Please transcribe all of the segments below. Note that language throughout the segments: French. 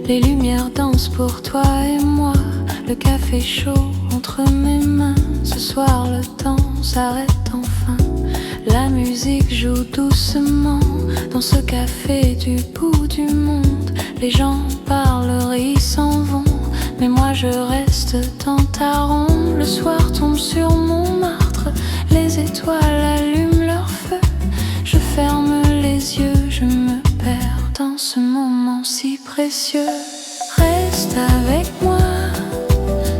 Les lumières dansent pour toi et moi. Le café chaud entre mes mains. Ce soir le temps s'arrête enfin. La musique joue doucement dans ce café du bout du monde. Les gens parlent, rient, s'en vont, mais moi je reste dans ta ronde. Le soir tombe sur Montmartre, les étoiles allument leur feu. Je ferme les yeux, je me perds dans ce moment si précieux. Reste avec moi,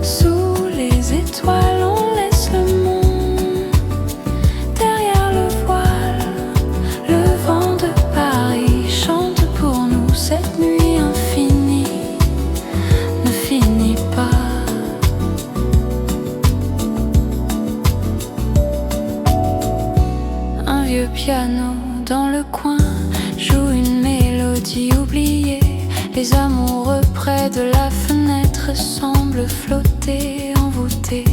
sous les étoiles on laisse le monde. Derrière le voile, le vent de Paris chante pour nous. Cette nuit infinie ne finit pas. Un vieux piano dans le coin joue une mélodie oubliée. Les amoureux près de la fenêtre semblent flotter, envoûtés.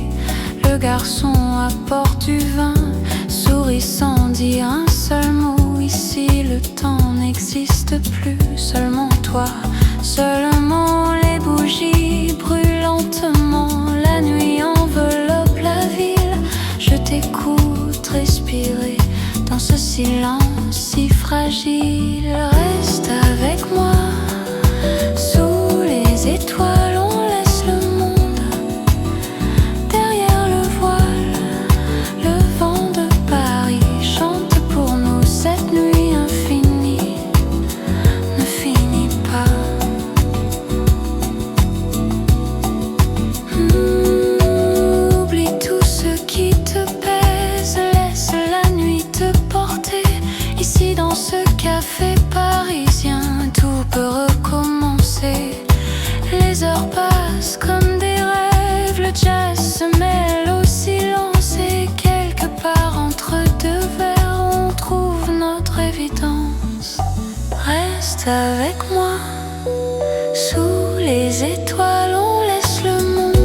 Le garçon apporte du vin, sourit sans dire un seul mot. Ici le temps n'existe plus, seulement toi, seulement les bougies brûlent lentement. La nuit enveloppe la ville, je t'écoute respirer dans ce silence si fragile. Reste avec moi, sous les étoiles on laisse le monde. Derrière le voile, le vent de Paris chante pour nous. Cette nuit infinie ne finit pas. Oublie tout ce qui te pèse, laisse la nuit te porter. Ici dans ce café parisien, tout peut recommencer. Les heures passent comme des rêves, le jazz se mêle au silence. Et quelque part entre deux verres, on trouve notre évidence. Reste avec moi, sous les étoiles on laisse le monde.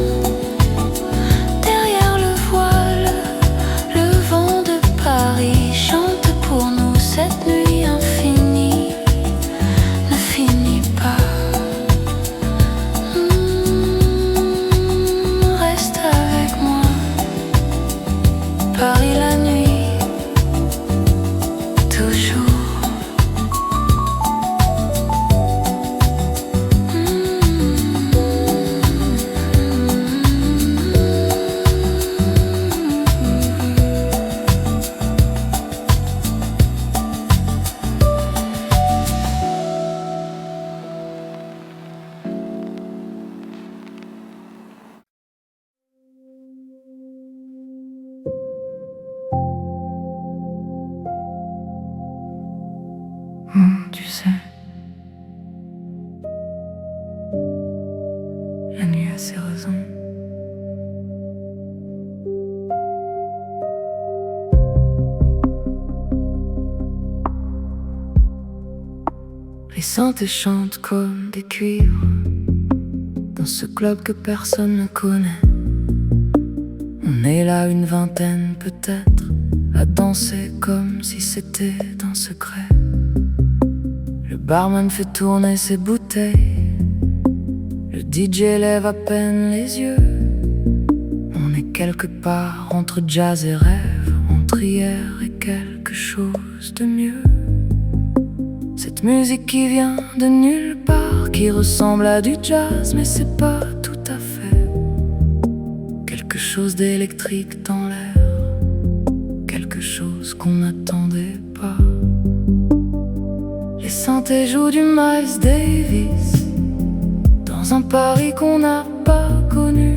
Derrière le voile, le vent de Paris chante pour nous. Cette nuit infinie ne finit pas. Reste avec moi, Paris la nuit, toujours. Tu sais, la nuit a ses raisons. Les synthés chantent comme des cuivres dans ce club que personne ne connaît. On est là une vingtaine peut-être, à danser comme si c'était un secret. Le barman fait tourner ses bouteilles, le DJ lève à peine les yeux. On est quelque part entre jazz et rêve, entre hier et quelque chose de mieux. Cette musique qui vient de nulle part, qui ressemble à du jazz, mais c'est pas tout à fait. Quelque chose d'électrique dans l'air, quelque chose qu'on n'attendait pas. Les synthés jouent du Miles Davis dans un Paris qu'on n'a pas connu.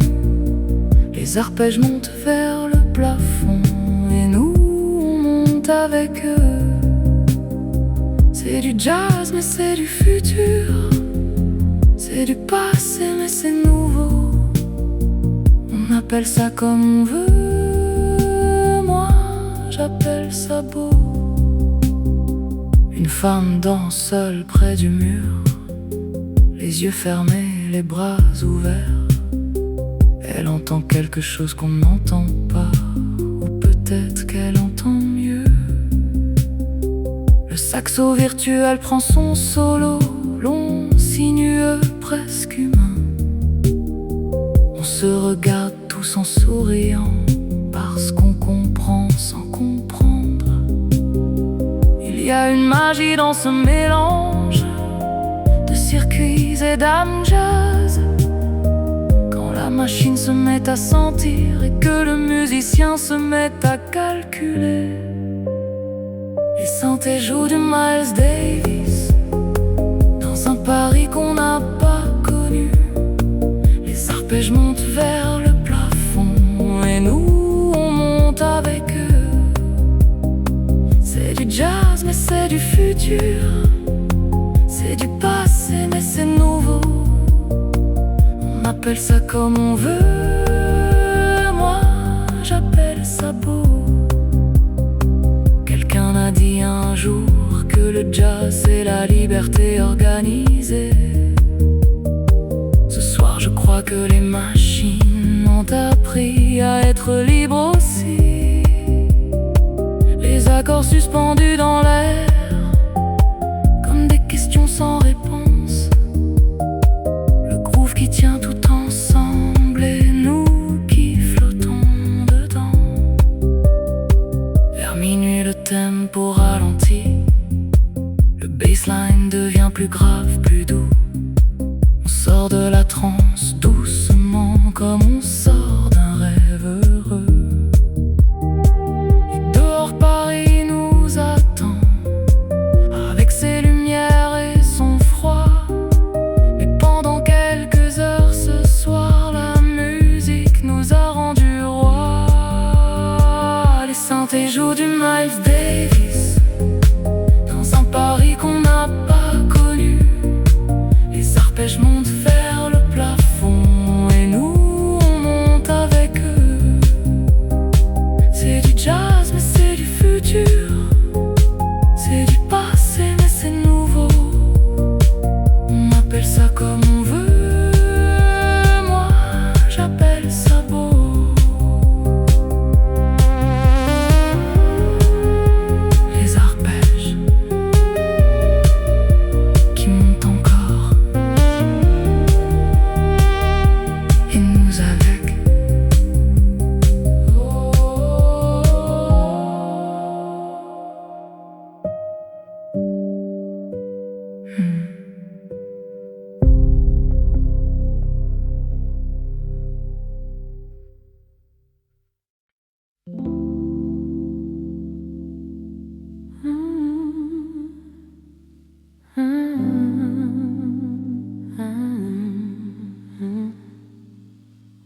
Les arpèges montent vers le plafond et nous on monte avec eux. C'est du jazz mais c'est du futur, c'est du passé mais c'est nouveau. On appelle ça comme on veut, moi j'appelle ça beau. Une femme danse seule près du mur, les yeux fermés, les bras ouverts. Elle entend quelque chose qu'on n'entend pas, ou peut-être qu'elle entend mieux. Le saxo virtuel prend son solo, long, sinueux, presque humain. On se regarde tous en souriant, parce qu'on comprend sans comprendre. Il y a une magie dans ce mélange de circuits et d'âme jazz. Quand la machine se met à sentir et que le musicien se met à calculer. Les synthés jouent du Miles Davis dans un Paris qu'on n'a pas connu. Les arpèges montent vers le plafond et nous on monte avec eux. C'est du jazz mais c'est du futur, c'est du passé mais c'est nouveau. On appelle ça comme on veut, moi j'appelle ça beau. Quelqu'un a dit un jour que le jazz c'est la liberté organisée. Ce soir je crois que les machines ont appris à être libres aussi. Les accords suspendus dans l'air, comme des questions sans réponse. Le groove qui tient tout ensemble et nous qui flottons dedans. Vers minuit le tempo ralentit, le bassline devient plus grave, plus doux. On sort de la transe doucement comme on sort d'un rêve heureux. Et dehors Paris nous attend, avec ses lumières et son froid. Mais pendant quelques heures ce soir, la musique nous a rendus rois. Les synthés jouent du Miles Davis dans un Paris qu'on n'a pas connu. Les arpèges montent vers le plafond et nous on monte avec eux. C'est du jazz mais c'est du futur, c'est du passé mais c'est nouveau. On appelle ça comme on veut, moi j'appelle ça beau. Les arpèges qui montent encore et nous avec.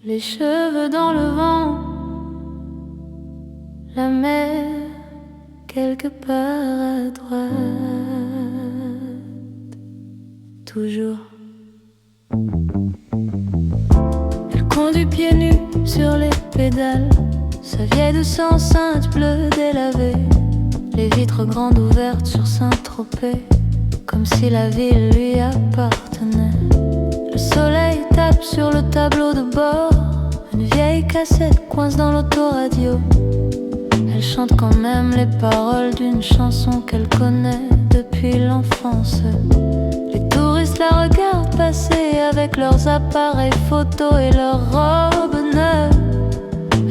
Les cheveux dans le vent, la mer quelque part à droite. Toujours. Elle conduit pieds nus sur les pédales, sa vieille 205 bleue délavée, les vitres grandes ouvertes sur Saint-Tropez, comme si la ville lui appartenait. Le soleil tape sur le tableau de bord, une vieille cassette coince dans l'autoradio. Elle chante quand même les paroles d'une chanson qu'elle connaît depuis l'enfance. Les touristes la regardent passer avec leurs appareils photos et leurs robes neuves.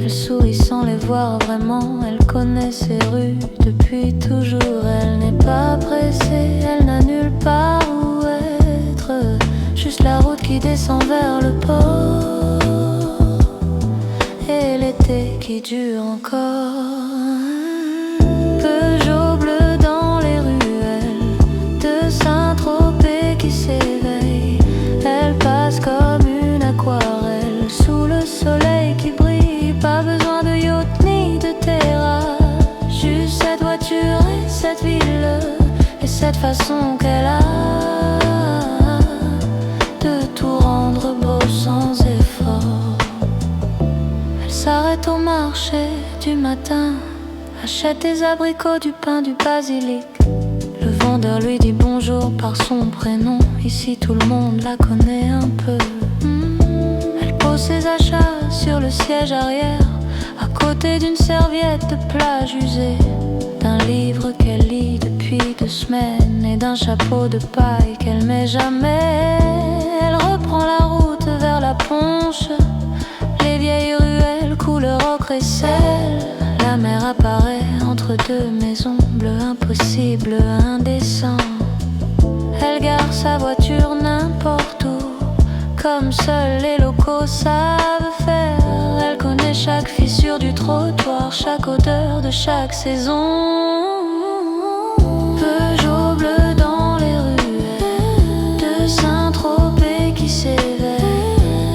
Elle sourit sans les voir vraiment, elle connaît ces rues depuis toujours. Elle n'est pas pressée, elle n'a nulle part où être, juste la route qui descend vers le port et l'été qui dure encore. Peugeot bleu dans les ruelles de Saint-Tropez qui s'éveille. Elle passe comme une aquarelle sous le soleil qui brille. Pas besoin de yacht ni de terrasse, juste cette voiture et cette ville et cette façon qu'elle a de tout rendre beau sans effort. Elle s'arrête au marché du matin, achète des abricots, du pain, du basilic. Le vendeur lui dit bonjour par son prénom, ici tout le monde la connaît un peu. Elle pose ses achats sur le siège arrière, à côté d'une serviette de plage usée, d'un livre qu'elle lit depuis 2 semaines et d'un chapeau de paille qu'elle met jamais. Elle fonce, les vieilles ruelles couleur ocre et sel. La mer apparaît entre deux maisons bleues, impossible, indécent. Elle gare sa voiture n'importe où, comme seuls les locaux savent faire. Elle connaît chaque fissure du trottoir, chaque odeur de chaque saison. Peugeot bleu dans les ruelles de Saint-Tropez qui s'éveille.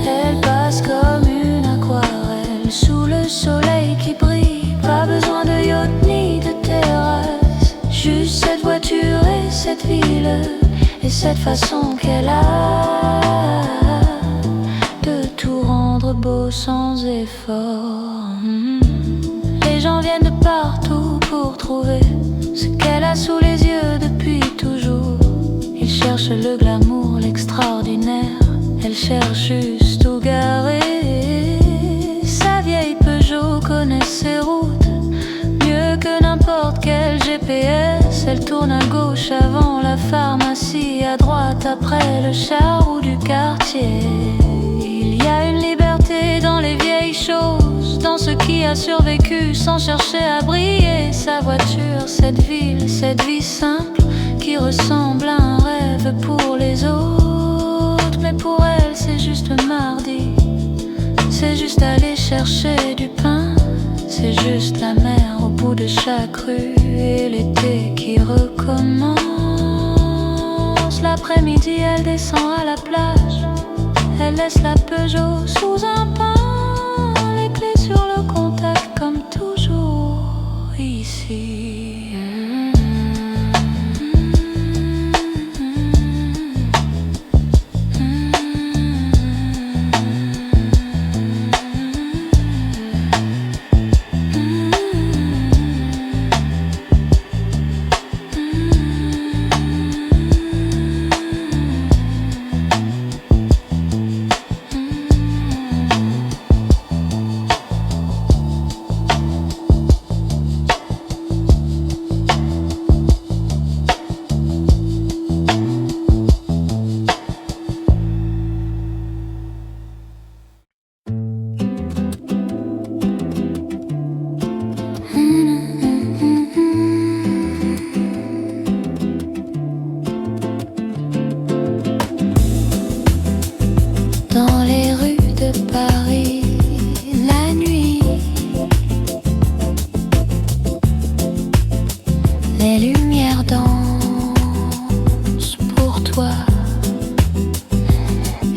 Elle passe comme une aquarelle sous le soleil qui brille. Pas besoin de yacht ni de terrasse, juste cette voiture et cette ville, et cette façon qu'elle a de tout rendre beau sans effort. Les gens viennent de partout pour trouver ce qu'elle a sous les yeux depuis toujours. Ils cherchent le glamour, l'extraordinaire. Elle cherche juste où garer. Sa vieille Peugeot connaît ses routes mieux que n'importe quel GPS. Elle tourne à gauche avant la pharmacie, à droite après le charroux du quartier. Il y a une liberté dans les vieilles choses, dans ce qui a survécu sans chercher à briller. Sa voiture, cette ville, cette vie simple qui ressemble à un rêve pour les autres. Mais pour elle c'est juste mardi, c'est juste aller chercher du pain. C'est juste la mer au bout de chaque rue et l'été qui recommence. L'après-midi elle descend à la plage, elle laisse la Peugeot sous un pin, les clés sur le contact comme toujours ici. Dans les rues de Paris, la nuit, les lumières dansent pour toi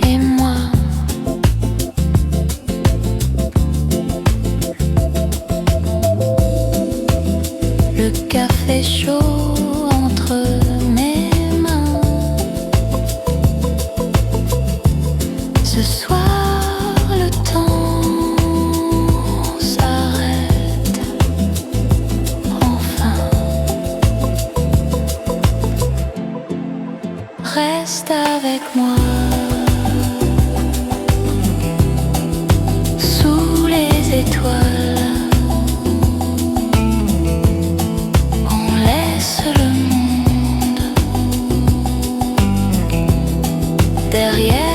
et moi. Le café chaud entre mes mains. Ce soir, le temps s'arrête enfin. Reste avec moi sous les étoiles. On laisse le monde derrière.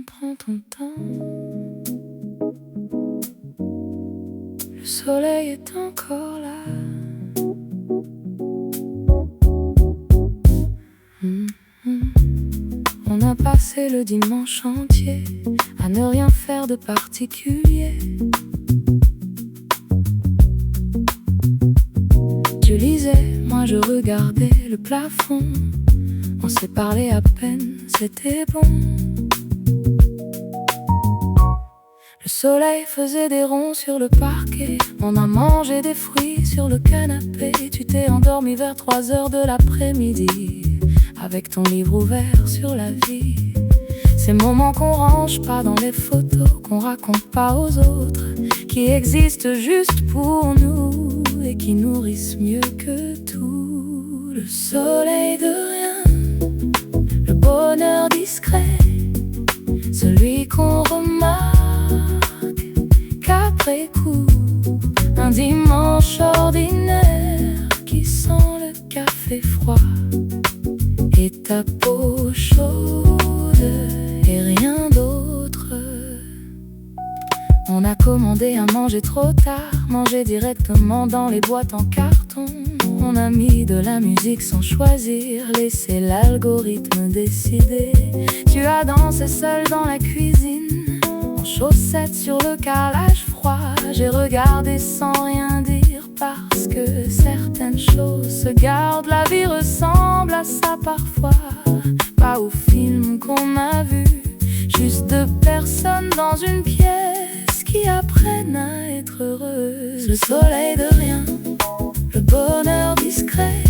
Prends ton temps, le soleil est encore là. On a passé le dimanche entier à ne rien faire de particulier. Tu lisais, moi je regardais le plafond. On s'est parlé à peine, c'était bon. Le soleil faisait des ronds sur le parquet. On a mangé des fruits sur le canapé. Tu t'es endormi vers 3 heures de l'après-midi, avec ton livre ouvert sur la vie. Ces moments qu'on range pas dans les photos, qu'on raconte pas aux autres, qui existent juste pour nous et qui nourrissent mieux que tout. Le soleil de rien, le bonheur discret, celui qu'on remarque qu'après coup. Un dimanche ordinaire qui sent le café froid et ta peau chaude et rien d'autre. On a commandé à manger trop tard, mangé directement dans les boîtes en carton. On a mis de la musique sans choisir, laissé l'algorithme décider. Tu as dansé seul dans la cuisine, en chaussettes sur le carrelage froid. J'ai regardé sans rien dire parce que certaines choses se gardent. La vie ressemble à ça parfois, pas au film qu'on a vu, juste deux personnes dans une pièce qui apprennent à être heureuses. Le soleil de rien, le bonheur discret,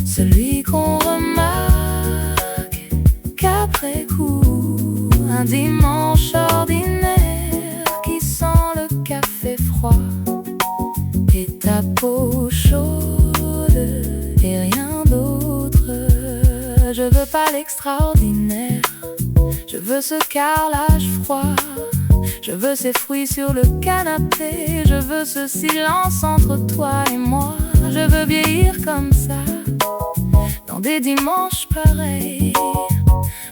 celui qu'on remarque qu'après coup. Un dimanche ordinaire qui sent le café froid et ta peau chaude et rien d'autre. Je veux pas l'extraordinaire, je veux ce carrelage froid. Je veux ces fruits sur le canapé, je veux ce silence entre toi et moi. Je veux vieillir comme ça, dans des dimanches pareils.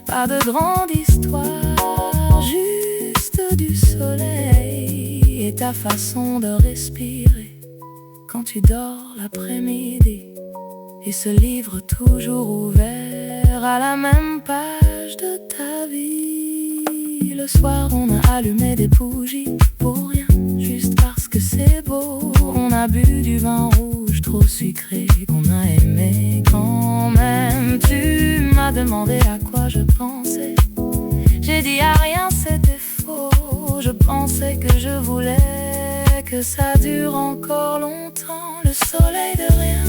Pas de grande histoire, juste du soleil et ta façon de respirer quand tu dors l'après-midi. Et ce livre toujours ouvert à la même page de ta vie. Le soir on a allumé des bougies pour rien, juste parce que c'est beau. On a bu du vin rouge trop sucré qu'on a aimé quand même. Tu m'as demandé à quoi je pensais, j'ai dit à rien, c'était faux. Je pensais que je voulais que ça dure encore longtemps. Le soleil de rien,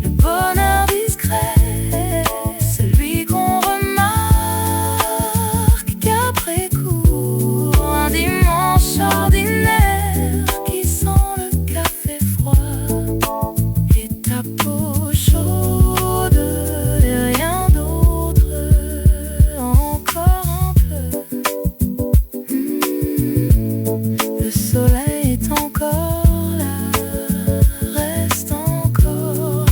le bonheur discret, celui qu'on remarque qu'après coup. Un dimanche ordinaire qui sent le café froid et ta peau chaude et rien d'autre. Encore un peu. Le soleil est encore là, reste encore.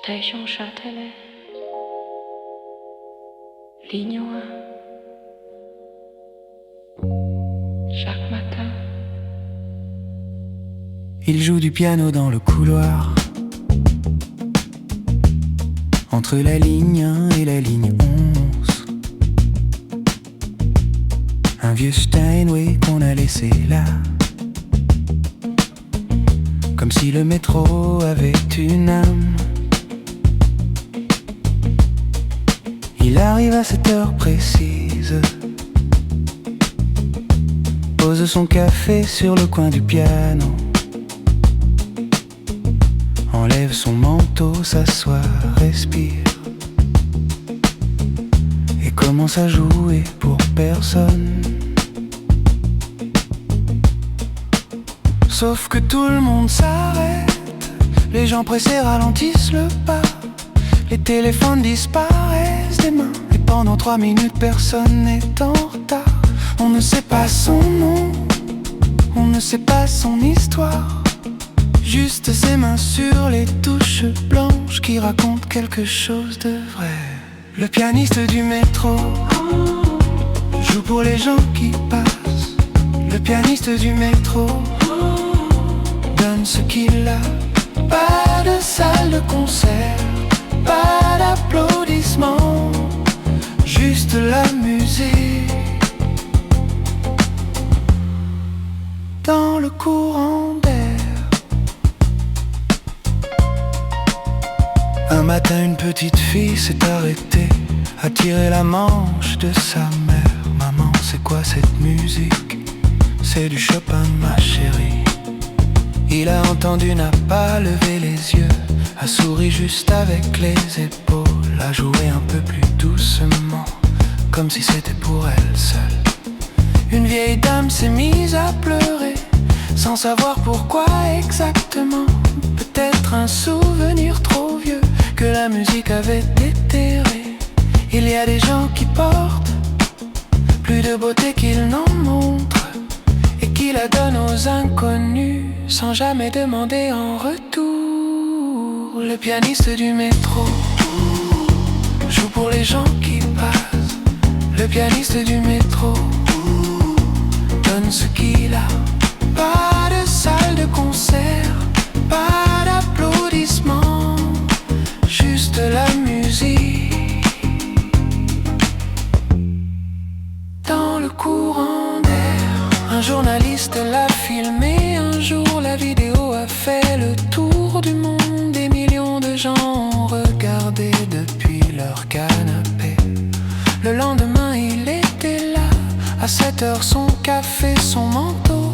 Station Châtelet, ligne 1. Chaque matin, il joue du piano dans le couloir, entre la ligne 1 et la ligne 11. Un vieux Steinway qu'on a laissé là, comme si le métro avait une âme. Il arrive à cette heure précise, pose son café sur le coin du piano, enlève son manteau, s'assoit, respire et commence à jouer pour personne. Sauf que tout le monde s'arrête, les gens pressés ralentissent le pas, les téléphones disparaissent des mains, et pendant 3 minutes personne n'est en retard. On ne sait pas son nom, on ne sait pas son histoire, juste ses mains sur les touches blanches qui racontent quelque chose de vrai. Le pianiste du métro joue pour les gens qui passent. Le pianiste du métro donne ce qu'il a. Pas de salle de concert, pas d'applaudissements, juste la musique dans le courant d'air. Un matin, une petite fille s'est arrêtée, a tiré la manche de sa mère. Maman, c'est quoi cette musique? c'est du Chopin, ma chérie. Il a entendu, n'a pas levé les yeux, a souri juste avec les épaules, a joué un peu plus doucement, comme si c'était pour elle seule. Une vieille dame s'est mise à pleurer, sans savoir pourquoi exactement. Peut-être un souvenir trop vieux que la musique avait déterré. Il y a des gens qui portent plus de beauté qu'ils n'en montrent, et qui la donnent aux inconnus sans jamais demander en retour. Le pianiste du métro joue pour les gens qui passent. Le pianiste du métro donne ce qu'il a. Pas de salle de concert, pas d'applaudissements, juste la musique dans le courant d'air. Un journaliste l'a filmé un jour, la vidéo a fait le tour du monde. Des millions de gens ont regardé depuis leur canapé. Le lendemain il était là, à 7h, son café, son manteau,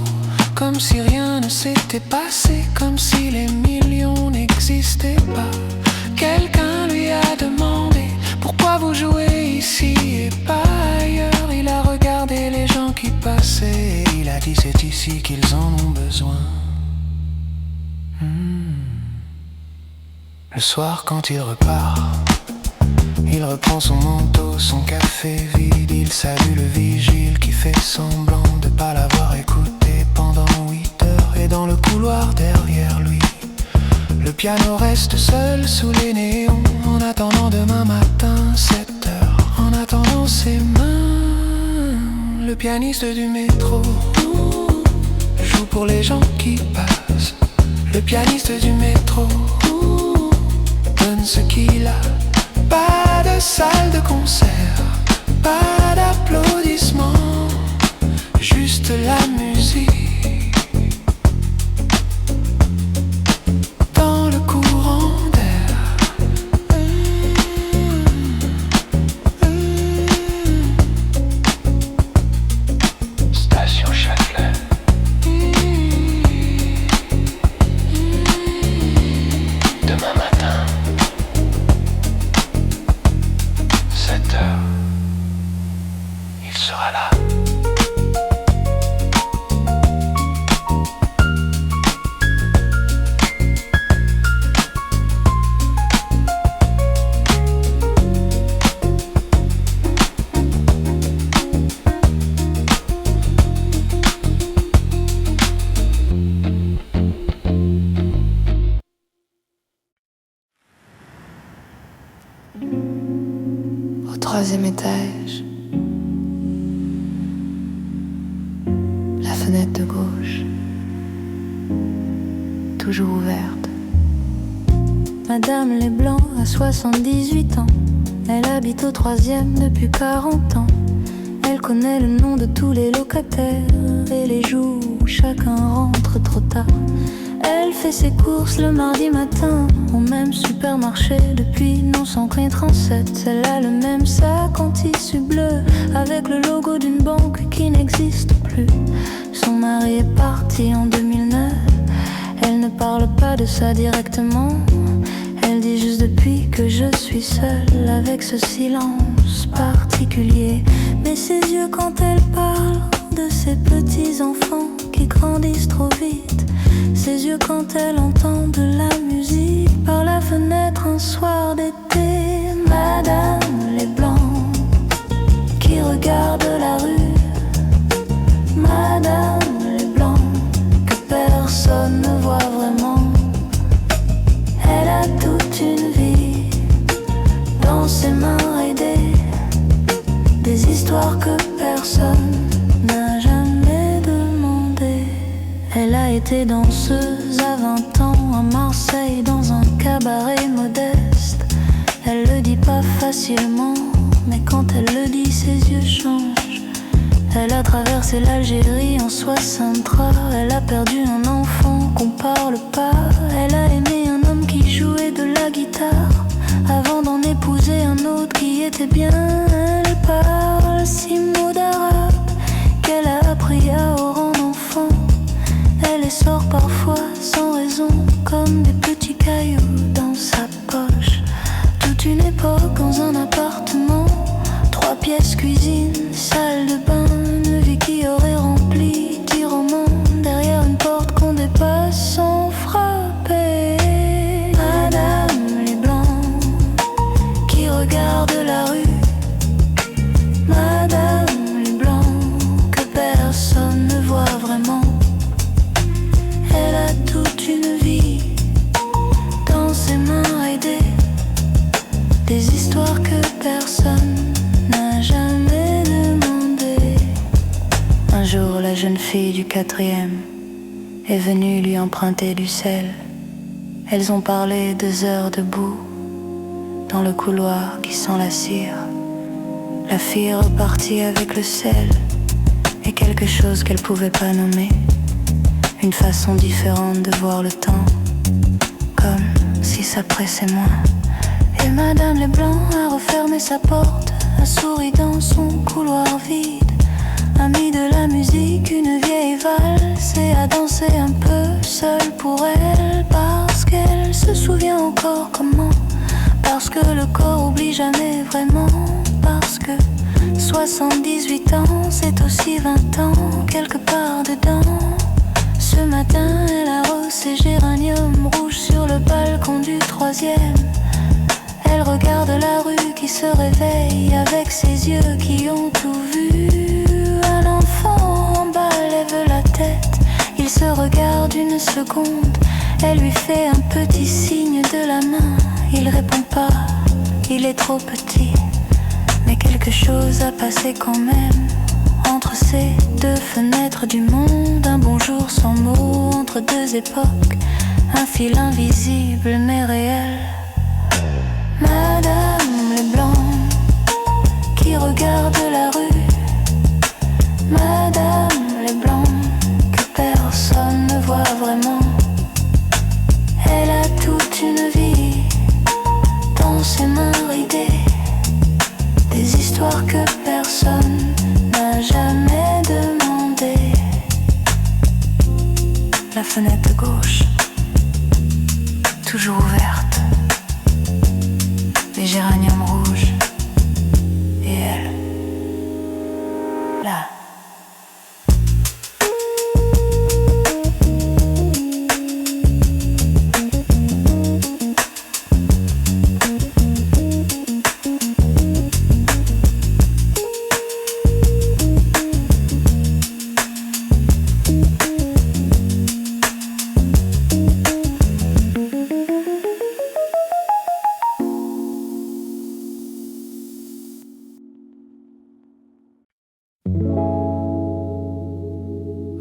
comme si rien ne s'était passé, comme si les millions n'existaient pas. Quelqu'un lui a demandé pourquoi vous jouez ici et pas ailleurs. Il a regardé les gens qui passaient et il a dit c'est ici qu'ils en ont besoin. Le soir quand il repart, il reprend son manteau, son café vide. Il salue le vigile qui fait semblant de pas l'avoir écouté pendant 8 heures. Et dans le couloir derrière lui, le piano reste seul sous les néons, en attendant demain matin 7 heures, en attendant ses mains. Le pianiste du métro joue pour les gens qui passent. Le pianiste du métro donne ce qu'il a. Pas de salle de concert, pas d'applaudissements, juste la musique dans le courant d'air. Station Châtelet. Demain matin 7h, il sera là. Au 3e étage, la fenêtre de gauche, toujours ouverte. Madame Leblanc a 78 ans, elle habite au 3e depuis 40 ans. Elle connaît le nom de tous les locataires et les jours où chacun rentre trop tard. Elle fait ses courses le mardi matin au même supermarché depuis 1937. Elle a le même sac en tissu bleu avec le logo d'une banque qui n'existe plus. Son mari est parti en 2009. Elle ne parle pas de ça directement. Elle dit juste depuis que je suis seule, avec ce silence particulier. Mais ses yeux quand elle parle de ses petits enfants qui grandissent trop vite. Ses yeux quand elle entend de la musique par la fenêtre un soir d'été. Madame Leblanc qui regarde la rue. Madame Leblanc que personne ne voit vraiment. Elle a toute une vie dans ses mains et des histoires que personne n'a jamais demandé. Elle a été danseuse à 20 ans à Marseille dans un cabaret modeste. Elle le dit pas facilement, mais quand elle le dit, ses yeux changent. Elle a traversé l'Algérie en 63. Elle a perdu un enfant qu'on parle pas. Elle a aimé un homme qui jouait de la guitare avant d'en épouser un autre qui était bien. Elle parle 6 mots d'arabe qu'elle a appris à Oran en sort parfois sans raison, comme des petits cailloux dans sa poche. Toute une époque dans un appartement, 3 pièces, cuisine, salle de bain, une vie qui aurait rempli 10 romans, derrière une porte qu'on dépasse sans frapper. Madame les Blancs qui regarde la rue, Madame les Blancs que personne ne voit vraiment. Elle a toute une vie dans ses mains à aider, des histoires que personne n'a jamais demandé. Un jour, la jeune fille du 4e est venue lui emprunter du sel. Elles ont parlé 2 heures debout dans le couloir qui sent la cire. La fille est repartie avec le sel et quelque chose qu'elle pouvait pas nommer. Une façon différente de voir le temps, comme si ça pressait moins. Et Madame les Blancs a refermé sa porte, a souri dans son couloir vide, a mis de la musique, une vieille valse, et a dansé un peu seule pour elle, parce qu'elle se souvient encore comment, parce que le corps oublie jamais vraiment, parce que 78 ans c'est aussi 20 ans quelque part dedans. Ce matin elle a rossé géranium rouge sur le balcon du 3e. Elle regarde la rue qui se réveille avec ses yeux qui ont tout vu. Un enfant en bas lève la tête, il se regarde une seconde. Elle lui fait un petit signe de la main, il répond pas, il est trop petit. Mais quelque chose a passé quand même entre ces 2 fenêtres du monde. Un bonjour sans mots entre 2 époques, un fil invisible mais réel. Madame les Blancs qui regarde la rue, Madame les Blancs que personne ne voit vraiment. Elle a toute une vie dans ses mains ridées, des histoires que personne n'a jamais demandé. La fenêtre de gauche, toujours ouverte, les géraniums rouges, et elle, là.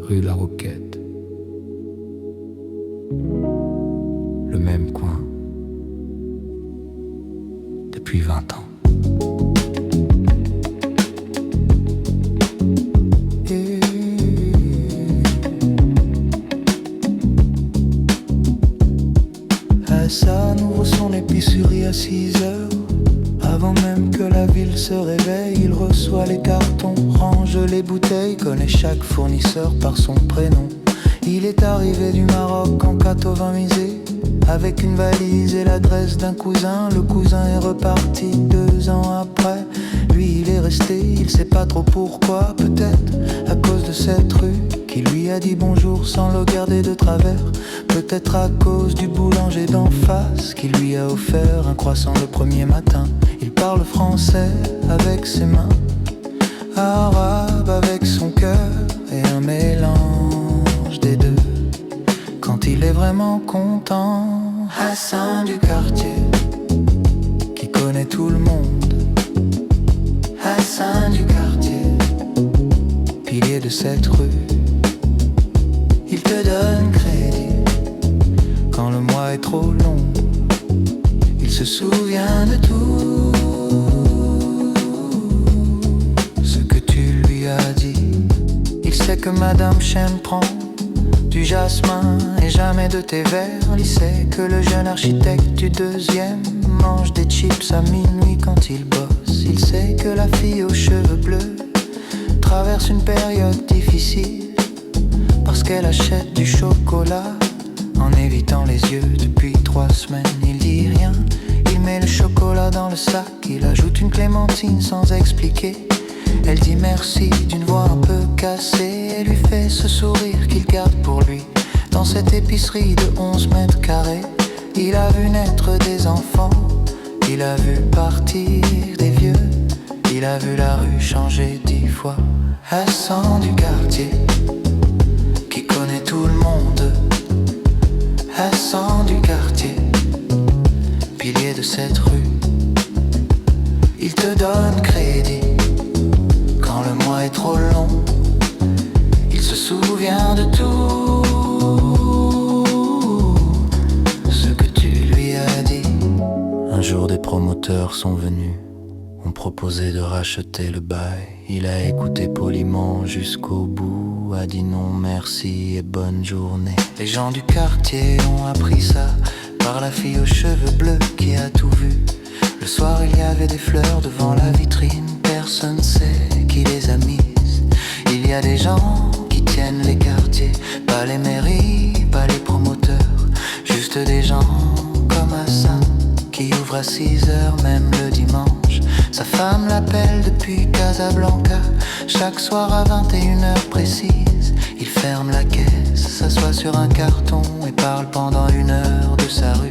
Rue de la Roquette, le même coin, depuis 20 ans. Hassan ouvre son épicerie à 6 heures. Avant même que la ville se réveille, il reçoit les cartons, range les bouteilles, connaît chaque fournisseur par son prénom. Il est arrivé du Maroc en catovinisé, avec une valise et l'adresse d'un cousin. Le cousin est reparti 2 ans après. Lui il est resté, il sait pas trop pourquoi. Peut-être à cause de cette rue qui lui a dit bonjour sans le regarder de travers. Peut-être à cause du boulanger d'en face qui lui a offert un croissant le premier matin. Il parle français avec ses mains, arabe avec son cœur, et un mélange des deux quand il est vraiment content. Hassan du quartier qui connaît tout le monde, Hassan du quartier, pilier de cette rue. Il te donne crédit quand le mois est trop long. Il se souvient de tout ce que tu lui as dit. Il sait que Madame Chen prend du jasmin et jamais de thé vert. Il sait que le jeune architecte du 2e mange des chips à minuit quand il bosse. Il sait que la fille aux cheveux bleus traverse une période difficile parce qu'elle achète du chocolat en évitant les yeux depuis 3 semaines. Il dit rien, il met le chocolat dans le sac, il ajoute une clémentine sans expliquer. Elle dit merci d'une voix un peu cassée et lui fait ce sourire qu'il garde pour lui. Dans cette épicerie de 11 mètres carrés, il a vu naître des enfants, il a vu partir des vieux, il a vu la rue changer 10 fois. Hassan du quartier, qui connaît tout le monde. Hassan du quartier, pilier de cette rue. Il te donne crédit quand le mois est trop long. Il se souvient de tout ce que tu lui as dit. Un jour des promoteurs sont venus, ont proposé de racheter le bail. Il a écouté poliment jusqu'au bout, a dit non merci et bonne journée. Les gens du quartier ont appris ça par la fille aux cheveux bleus qui a tout vu. Le soir il y avait des fleurs devant la vitrine, personne sait qui les a mises. Il y a des gens qui tiennent les quartiers, pas les mairies, pas les promoteurs, juste des gens comme Hassan qui ouvre à 6h même le dimanche. Sa femme l'appelle depuis Casablanca, chaque soir à 21h précise. Il ferme la caisse, s'assoit sur un carton et parle pendant 1 heure de sa rue.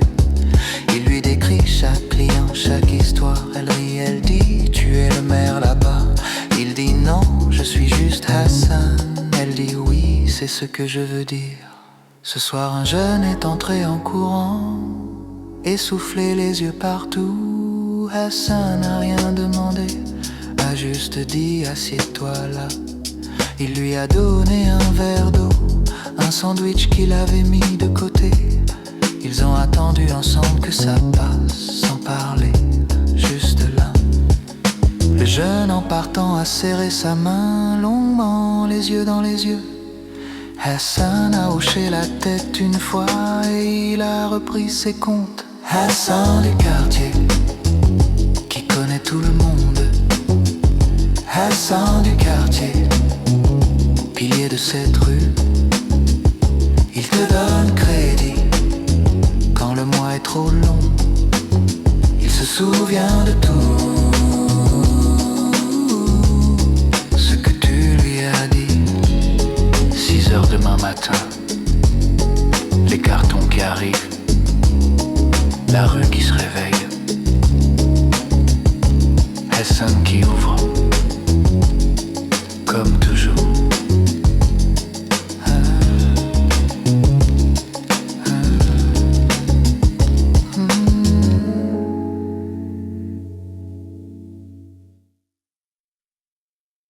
Il lui décrit chaque client, chaque histoire. Elle rit, elle dit tu es le maire là-bas. Il dit non, je suis juste Hassan. Elle dit oui, c'est ce que je veux dire. Ce soir un jeune est entré en courant, essoufflé les yeux partout. Hassan n'a rien demandé, a juste dit assieds-toi là. Il lui a donné un verre d'eau, un sandwich qu'il avait mis de côté. Ils ont attendu ensemble que ça passe, sans parler, juste là. Le jeune en partant a serré sa main longuement, les yeux dans les yeux. Hassan a hoché la tête une fois et il a repris ses comptes. Hassan du quartier, qui connaît tout le monde. Hassan du quartier, pilier de cette rue. Il te donne crédit quand le mois est trop long. Il se souvient de tout ce que tu lui as dit. 6h demain matin, les cartons qui arrivent, la rue qui se réveille, Hassan qui ouvre